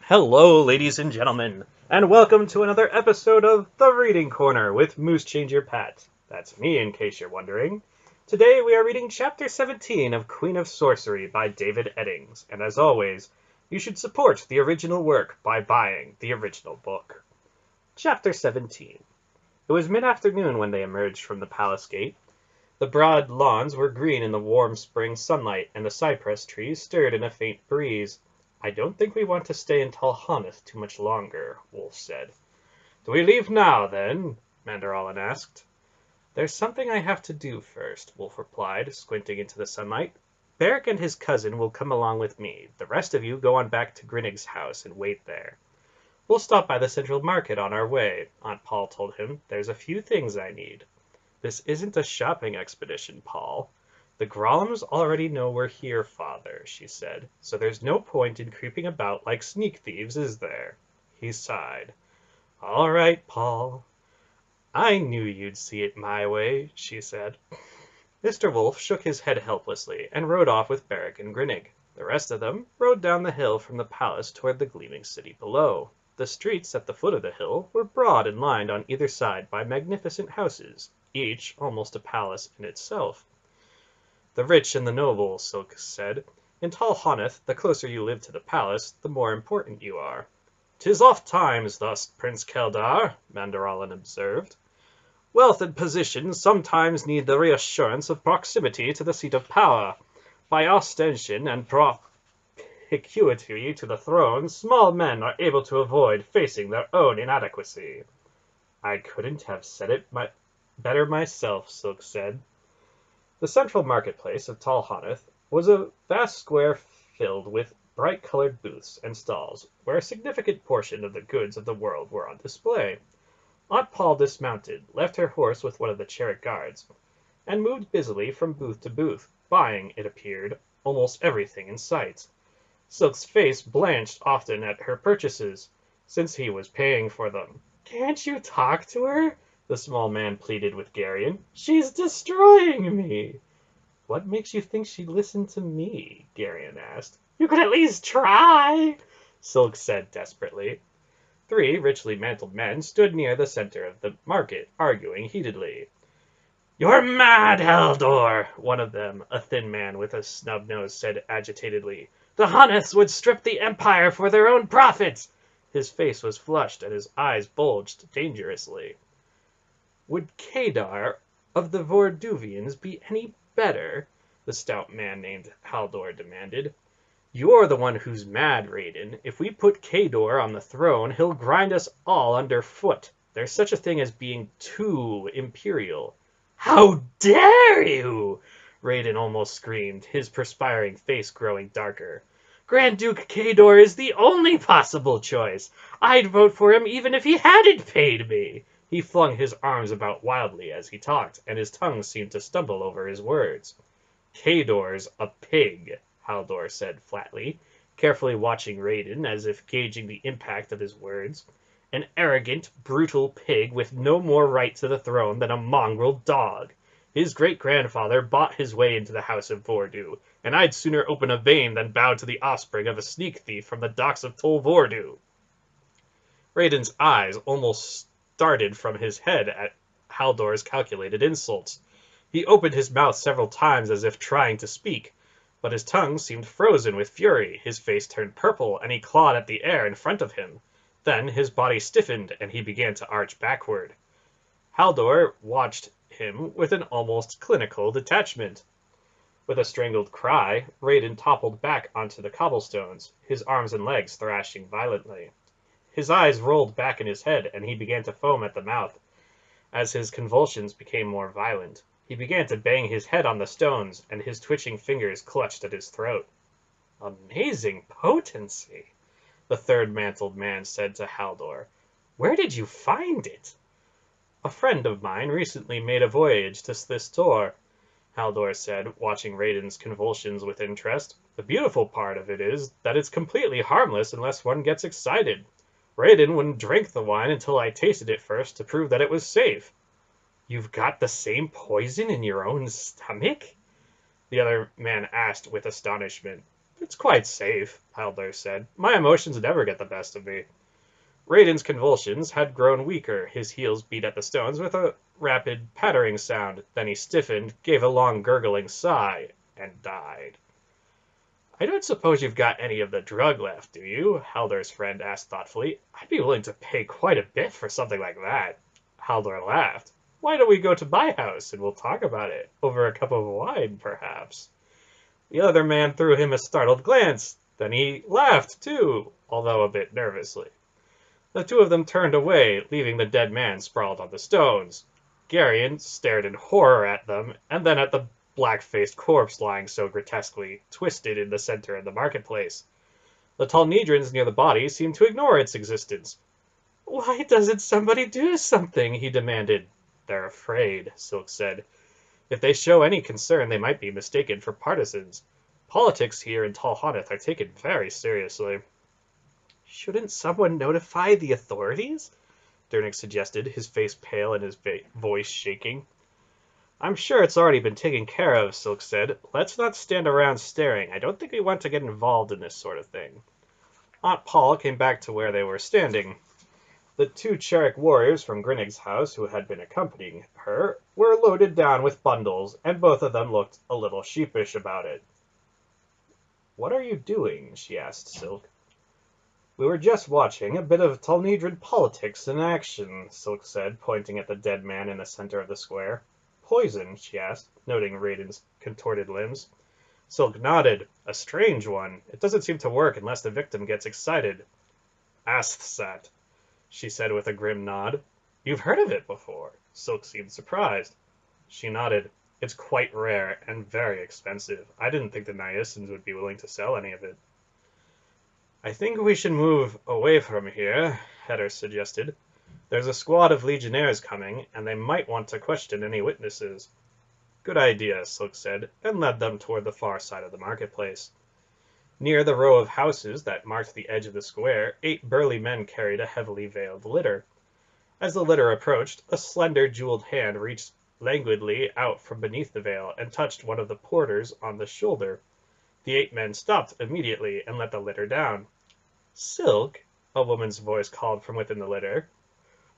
Hello, ladies and gentlemen, and welcome to another episode of The Reading Corner with MooseChangerPat. That's me, in case you're wondering. Today we are reading Chapter 17 of Queen of Sorcery by David Eddings, and as always, you should support the original work by buying the original book. Chapter 17. It was mid-afternoon when they emerged from the palace gate. The broad lawns were green in the warm spring sunlight, and the cypress trees stirred in a faint breeze. "I don't think we want to stay in Tolnaaaaydra too much longer," Wolf said. "Do we leave now, then?" Mandorallen asked. "There's something I have to do first," Wolf replied, squinting into the sunlight. "Barak and his cousin will come along with me. The rest of you go on back to Grinnig's house and wait there." "We'll stop by the central market on our way," Aunt Paul told him. "There's a few things I need." "This isn't a shopping expedition, Paul. The Grollums already know we're here, Father," she said, "so there's no point in creeping about like sneak thieves, is there?" He sighed. "All right, Paul." "I knew you'd see it my way," she said. Mr. Wolf shook his head helplessly and rode off with Barak and Grinnig. The rest of them rode down the hill from the palace toward the gleaming city below. The streets at the foot of the hill were broad and lined on either side by magnificent houses, each almost a palace in itself. "The rich and the noble," Silk said. "In Tolnaaaaydra, the closer you live to the palace, the more important you are." "'Tis oft times thus, Prince Keldar," Mandorallen observed. "Wealth and position sometimes need the reassurance of proximity to the seat of power. By ostension and propinquity to the throne, small men are able to avoid facing their own inadequacy." "I couldn't have said it better myself," Silk said. The central marketplace of Tolnaaaaydra was a vast square filled with bright-colored booths and stalls, where a significant portion of the goods of the world were on display. Aunt Paul dismounted, left her horse with one of the chariot guards, and moved busily from booth to booth, buying, it appeared, almost everything in sight. Silk's face blanched often at her purchases, since he was paying for them. "Can't you talk to her?" the small man pleaded with Geryon. "She's destroying me." "What makes you think she'd listen to me?" Geryon asked. "You could at least try," Silk said desperately. Three richly mantled men stood near the center of the market, arguing heatedly. "You're mad, Haldor!" one of them, a thin man with a snub nose, said agitatedly. "The Hunnists would strip the Empire for their own profit." His face was flushed and his eyes bulged dangerously. "Would Kadar of the Vorduvians be any better?" the stout man named Haldor demanded. "You're the one who's mad, Raiden. If we put Kador on the throne, he'll grind us all underfoot. There's such a thing as being too imperial." "How dare you!" Raiden almost screamed, his perspiring face growing darker. "Grand Duke Kador is the only possible choice. I'd vote for him even if he hadn't paid me." He flung his arms about wildly as he talked, and his tongue seemed to stumble over his words. "Kador's a pig," Haldor said flatly, carefully watching Raiden as if gauging the impact of his words. "An arrogant, brutal pig with no more right to the throne than a mongrel dog. His great-grandfather bought his way into the House of Vordu, and I'd sooner open a vein than bow to the offspring of a sneak thief from the docks of Tol Vordu." Raiden's eyes almost started from his head at Haldor's calculated insults. He opened his mouth several times as if trying to speak, but his tongue seemed frozen with fury, his face turned purple, and he clawed at the air in front of him. Then his body stiffened, and he began to arch backward. Haldor watched him with an almost clinical detachment. With a strangled cry, Raiden toppled back onto the cobblestones, his arms and legs thrashing violently. His eyes rolled back in his head, and he began to foam at the mouth. As his convulsions became more violent, he began to bang his head on the stones, and his twitching fingers clutched at his throat. "Amazing potency," the third mantled man said to Haldor. "Where did you find it?" "A friend of mine recently made a voyage to this Tor," Haldor said, watching Raiden's convulsions with interest. "The beautiful part of it is that it's completely harmless unless one gets excited. Raiden wouldn't drink the wine until I tasted it first to prove that it was safe." "You've got the same poison in your own stomach?" the other man asked with astonishment. It's quite safe, Haldor said. My emotions never get the best of me. Raiden's convulsions had grown weaker. His heels beat at the stones with a rapid pattering sound. Then he stiffened, gave a long gurgling sigh, and died. I don't suppose you've got any of the drug left, do you? Haldor's friend asked thoughtfully. I'd be willing to pay quite a bit for something like that. Haldor laughed. Why don't we go to my house and we'll talk about it? Over a cup of wine, perhaps. The other man threw him a startled glance. Then he laughed, too, although a bit nervously. The two of them turned away, leaving the dead man sprawled on the stones. Garyon stared in horror at them, and then at the black-faced corpse lying so grotesquely twisted in the center of the marketplace. The Tolnaaaaydrans near the body seemed to ignore its existence. Why doesn't somebody do something? He demanded. They're afraid, Silk said. If they show any concern, they might be mistaken for partisans. Politics here in Tolnaaaaydra are taken very seriously. Shouldn't someone notify the authorities? Dernick suggested, his face pale and his voice shaking. I'm sure it's already been taken care of, Silk said. Let's not stand around staring. I don't think we want to get involved in this sort of thing. Aunt Paul came back to where they were standing. The two Cherik warriors from Grinnig's house, who had been accompanying her, were loaded down with bundles, and both of them looked a little sheepish about it. What are you doing? She asked Silk. We were just watching a bit of Tolnaaaaydran politics in action, Silk said, pointing at the dead man in the center of the square. Poison? She asked, noting Raiden's contorted limbs. Silk nodded. A strange one. It doesn't seem to work unless the victim gets excited. Asthsat, she said with a grim nod. You've heard of it before? Silk seemed surprised. She nodded. It's quite rare and very expensive. I didn't think the Nyassans would be willing to sell any of it. I think we should move away from here, Heder suggested. There's a squad of legionnaires coming, and they might want to question any witnesses. Good idea, Silk said, and led them toward the far side of the marketplace. Near the row of houses that marked the edge of the square, 8 burly men carried a heavily veiled litter. As the litter approached, a slender jeweled hand reached languidly out from beneath the veil and touched one of the porters on the shoulder. The 8 men stopped immediately and let the litter down. Silk, a woman's voice called from within the litter.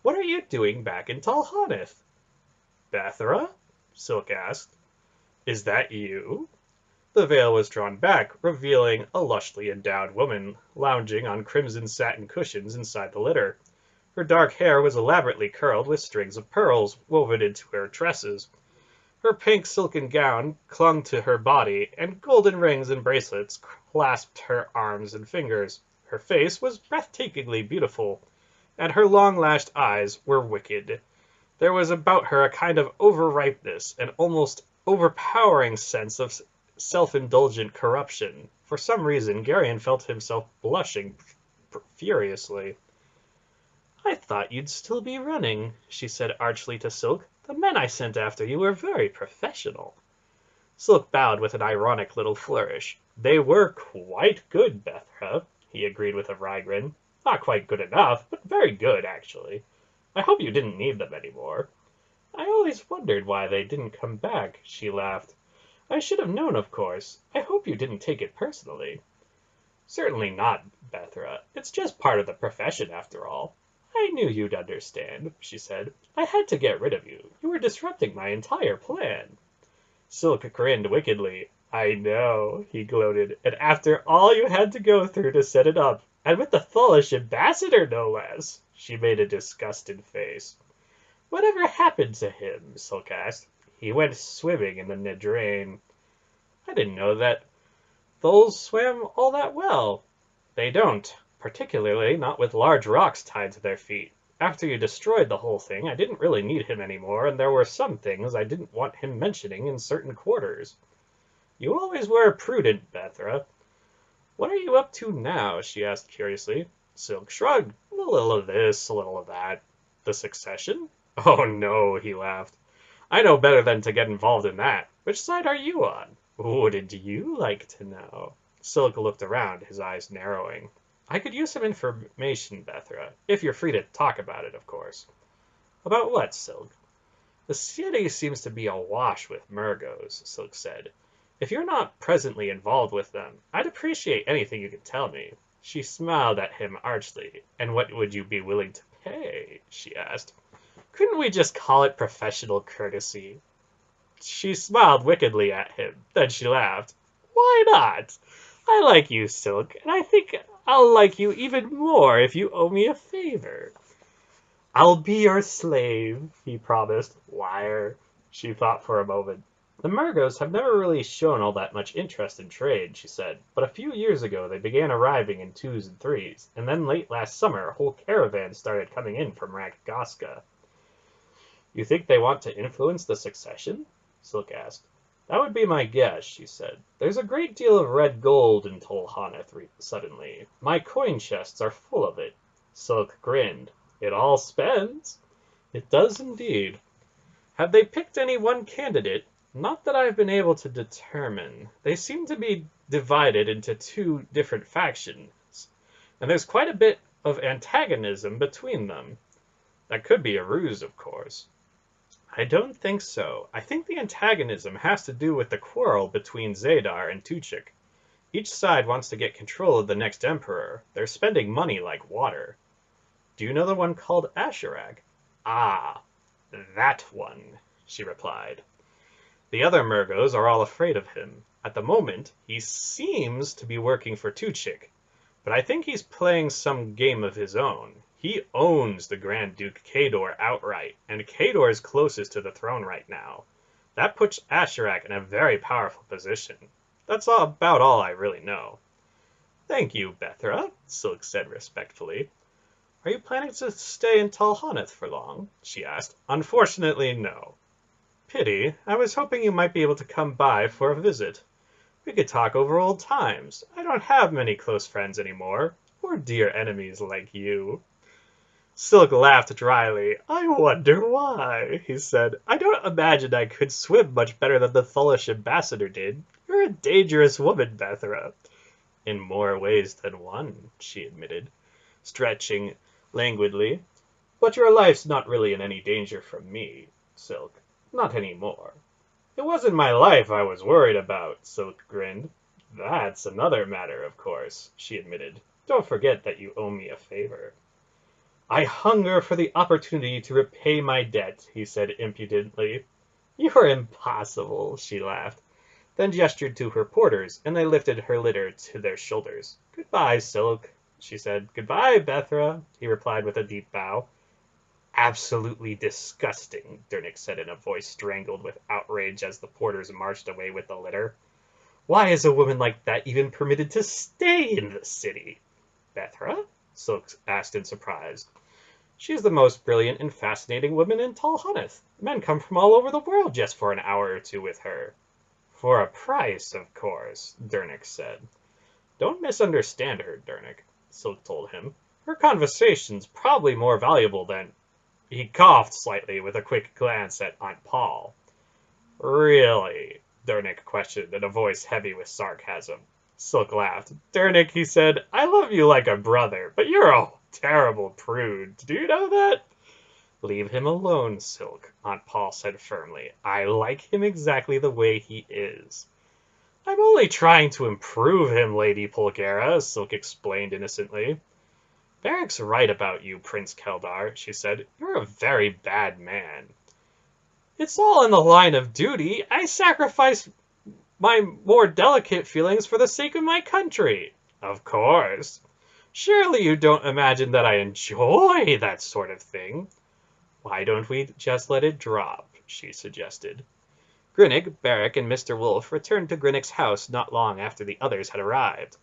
What are you doing back in Tolnaaaaydra? Bathra? Silk asked. Is that you? The veil was drawn back, revealing a lushly endowed woman lounging on crimson satin cushions inside the litter. Her dark hair was elaborately curled with strings of pearls woven into her tresses. Her pink silken gown clung to her body, and golden rings and bracelets clasped her arms and fingers. Her face was breathtakingly beautiful, and her long-lashed eyes were wicked. There was about her a kind of overripeness, an almost overpowering sense of self-indulgent corruption. For some reason, Garyon felt himself blushing furiously. I thought you'd still be running, she said archly to Silk. The men I sent after you were very professional. Silk bowed with an ironic little flourish. They were quite good, Bathra, he agreed with a wry grin. Not quite good enough, but very good, actually. I hope you didn't need them anymore. I always wondered why they didn't come back, she laughed. I should have known, of course. I hope you didn't take it personally. Certainly not, Bathra. It's just part of the profession, after all. I knew you'd understand, she said. I had to get rid of you. You were disrupting my entire plan. Silk grinned wickedly. I know, he gloated, and after all you had to go through to set it up, and with the Thalish ambassador, no less. She made a disgusted face. Whatever happened to him? Silk asked. He went swimming in the Nedrain. I didn't know that Tholes swam all that well. They don't, particularly not with large rocks tied to their feet. After you destroyed the whole thing, I didn't really need him anymore, and there were some things I didn't want him mentioning in certain quarters. You always were prudent, Bathra. What are you up to now? She asked curiously. Silk shrugged. A little of this, a little of that. The succession? Oh no, he laughed. I know better than to get involved in that. Which side are you on? Wouldn't you like to know? Silk looked around, his eyes narrowing. I could use some information, Bathra, if you're free to talk about it, of course. About what, Silk? The city seems to be awash with Murgos, Silk said. If you're not presently involved with them, I'd appreciate anything you could tell me. She smiled at him archly. And what would you be willing to pay? She asked. Couldn't we just call it professional courtesy? She smiled wickedly at him. Then she laughed. Why not? I like you, Silk, and I think I'll like you even more if you owe me a favor. I'll be your slave, he promised. Liar. She thought for a moment. The Murgos have never really shown all that much interest in trade, she said, but a few years ago they began arriving in twos and threes, and then late last summer a whole caravan started coming in from Rakagoska. You think they want to influence the succession? Silk asked. That would be my guess, she said. There's a great deal of red gold in Tolnaaaaydra suddenly. My coin chests are full of it. Silk grinned. It all spends. It does indeed. Have they picked any one candidate? Not that I've been able to determine. They seem to be divided into two different factions, and there's quite a bit of antagonism between them. That could be a ruse, of course. I don't think so. I think the antagonism has to do with the quarrel between Zadar and Tuchik. Each side wants to get control of the next emperor. They're spending money like water. Do you know the one called Asherak? Ah, that one, she replied. The other Murgos are all afraid of him. At the moment, he seems to be working for Tuchik, but I think he's playing some game of his own. He owns the Grand Duke Kador outright, and Kador is closest to the throne right now. That puts Asherak in a very powerful position. That's about all I really know. Thank you, Bethra, Silk said respectfully. Are you planning to stay in Tolnaaaaydra for long? She asked. Unfortunately, no. Pity. I was hoping you might be able to come by for a visit. We could talk over old times. I don't have many close friends anymore, or dear enemies like you. Silk laughed dryly. I wonder why, he said. I don't imagine I could swim much better than the Thullish ambassador did. You're a dangerous woman, Bethra. In more ways than one, she admitted, stretching languidly. But your life's not really in any danger from me, Silk. Not anymore. It wasn't my life I was worried about, Silk grinned. That's another matter, of course, she admitted. Don't forget that you owe me a favor. I hunger for the opportunity to repay my debt, he said impudently. You're impossible, she laughed, then gestured to her porters, and they lifted her litter to their shoulders. Goodbye, Silk, she said. Goodbye, Bethra, he replied with a deep bow. Absolutely disgusting, Dernick said in a voice strangled with outrage as the porters marched away with the litter. Why is a woman like that even permitted to stay in the city? Bethra? Silk asked in surprise. She's the most brilliant and fascinating woman in Tolnaaaaydra. Men come from all over the world just for an hour or two with her. For a price, of course, Dernick said. Don't misunderstand her, Dernick, Silk told him. Her conversation's probably more valuable than... He coughed slightly with a quick glance at Aunt Paul. Really? Dernick questioned in a voice heavy with sarcasm. Silk laughed. Dernick, he said, I love you like a brother, but you're a terrible prude. Do you know that? Leave him alone, Silk, Aunt Paul said firmly. I like him exactly the way he is. I'm only trying to improve him, Lady Polgara, Silk explained innocently. Barak's right about you, Prince Keldar, she said. You're a very bad man. It's all in the line of duty. I sacrifice my more delicate feelings for the sake of my country. Of course. Surely you don't imagine that I enjoy that sort of thing. Why don't we just let it drop, she suggested. Grinnig, Barak, and Mr. Wolf returned to Grinnig's house not long after the others had arrived.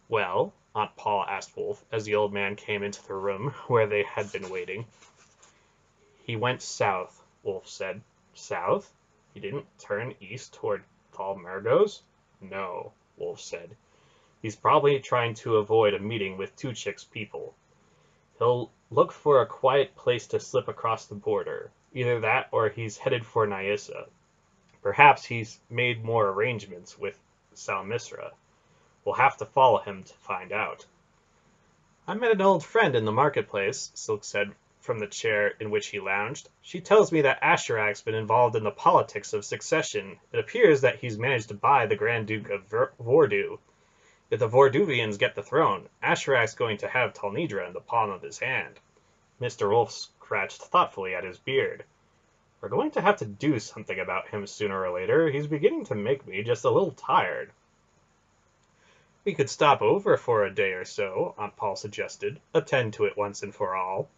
Well, Aunt Paul asked Wolf as the old man came into the room where they had been waiting. He went south, Wolf said. South? He didn't turn east toward Tall Murgos? No, Wolf said. He's probably trying to avoid a meeting with Tuchik's people. He'll look for a quiet place to slip across the border. Either that or he's headed for Nyissa. Perhaps he's made more arrangements with Salmisra. We'll have to follow him to find out. I met an old friend in the marketplace, Silk said from the chair in which he lounged. "She tells me that Asherak's been involved in the politics of succession. It appears that he's managed to buy the Grand Duke of Vordu. If the Vorduvians get the throne, Asherak's going to have Tolnaaaaydra in the palm of his hand." Mr. Wolf scratched thoughtfully at his beard. "We're going to have to do something about him sooner or later. He's beginning to make me just a little tired." "We could stop over for a day or so," Aunt Paul suggested. "Attend to it once and for all."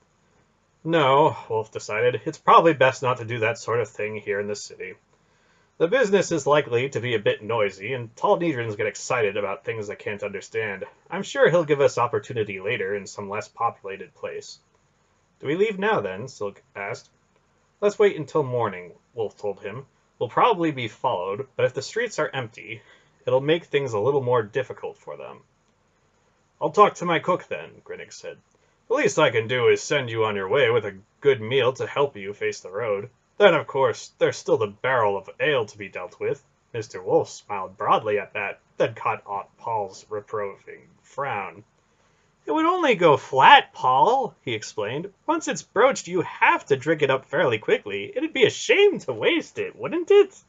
"No," Wolf decided. "It's probably best not to do that sort of thing here in the city. The business is likely to be a bit noisy, and Tolnaaaaydrans get excited about things they can't understand. I'm sure he'll give us opportunity later in some less populated place." "Do we leave now, then?" Silk asked. "Let's wait until morning," Wolf told him. "We'll probably be followed, but if the streets are empty, it'll make things a little more difficult for them." "I'll talk to my cook, then," Grinnig said. "The least I can do is send you on your way with a good meal to help you face the road. Then, of course, there's still the barrel of ale to be dealt with." Mr. Wolf smiled broadly at that, then caught Aunt Paul's reproving frown. "It would only go flat, Paul," he explained. "Once it's broached, you have to drink it up fairly quickly. It'd be a shame to waste it, wouldn't it?"